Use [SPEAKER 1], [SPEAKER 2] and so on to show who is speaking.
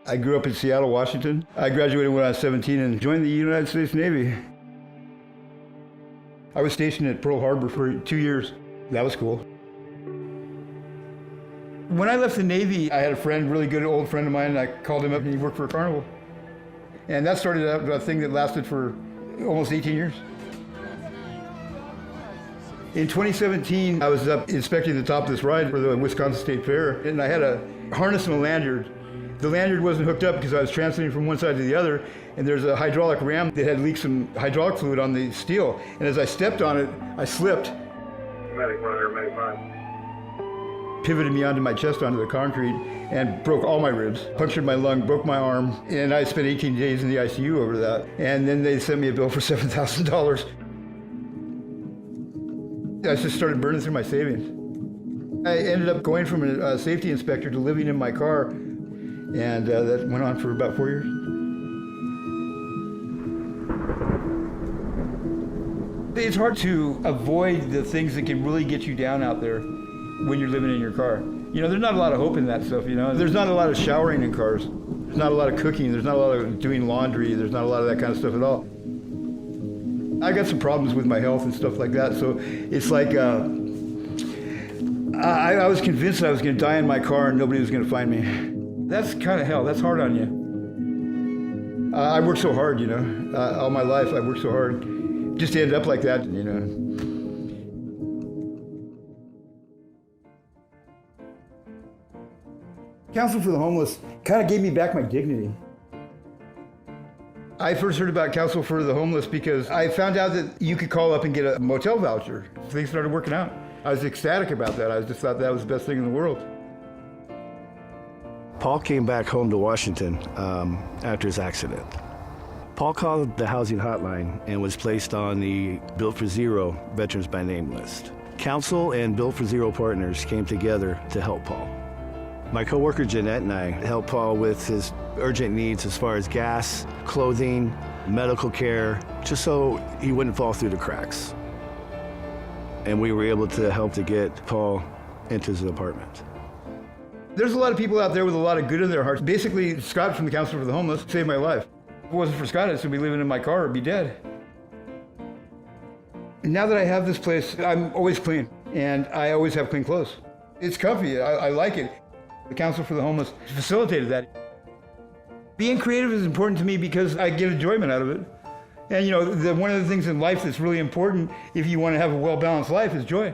[SPEAKER 1] I grew up in Seattle, Washington. I graduated when I was 17 and joined the United States Navy. I was stationed at Pearl Harbor for 2 years. That was cool. When I left the Navy, I had a friend, really good old friend of mine, and I called him up and he worked for Carnival. And that started a thing that lasted for almost 18 years. In 2017, I was up inspecting the top of this ride for the Wisconsin State Fair, and I had a harness and a lanyard. The lanyard wasn't hooked up because I was translating from one side to the other, and there's a hydraulic ram that had leaked some hydraulic fluid on the steel. And as I stepped on it, I slipped.
[SPEAKER 2] Medic monitor, medic monitor.
[SPEAKER 1] Pivoted me onto my chest onto the concrete and broke all my ribs, punctured my lung, broke my arm, and I spent 18 days in the ICU over that. And then they sent me a bill for $7,000. I just started burning through my savings. I ended up going from a safety inspector to living in my car, and that went on for about 4 years. It's hard to avoid the things that can really get you down out there when you're living in your car. You know, there's not a lot of hope in that stuff, you know. There's not a lot of showering in cars. There's not a lot of cooking. There's not a lot of doing laundry. There's not a lot of that kind of stuff at all. I got some problems with my health and stuff like that, so it's like I was convinced that I was going to die in my car and nobody was going to find me. That's kind of hell. That's hard on you. I worked so hard, you know. All my life I worked so hard just to end up like that, you know. Council for the Homeless kind of gave me back my dignity. I first heard about Council for the Homeless because I found out that you could call up and get a motel voucher. Things started working out. I was ecstatic about that. I just thought that was the best thing in the world.
[SPEAKER 3] Paul came back home to Washington after his accident. Paul called the housing hotline and was placed on the Built for Zero Veterans by Name list. Council and Built for Zero partners came together to help Paul. My coworker Jeanette and I helped Paul with his urgent needs as far as gas, clothing, medical care, just so he wouldn't fall through the cracks. And we were able to help to get Paul into his apartment.
[SPEAKER 1] There's a lot of people out there with a lot of good in their hearts. Basically, Scott from the Council for the Homeless saved my life. If it wasn't for Scott, I'd still be living in my car or be dead. And now that I have this place, I'm always clean, and I always have clean clothes. It's comfy. I like it. The Council for the Homeless facilitated that. Being creative is important to me because I get enjoyment out of it. And you know, one of the things in life that's really important if you want to have a well-balanced life is joy.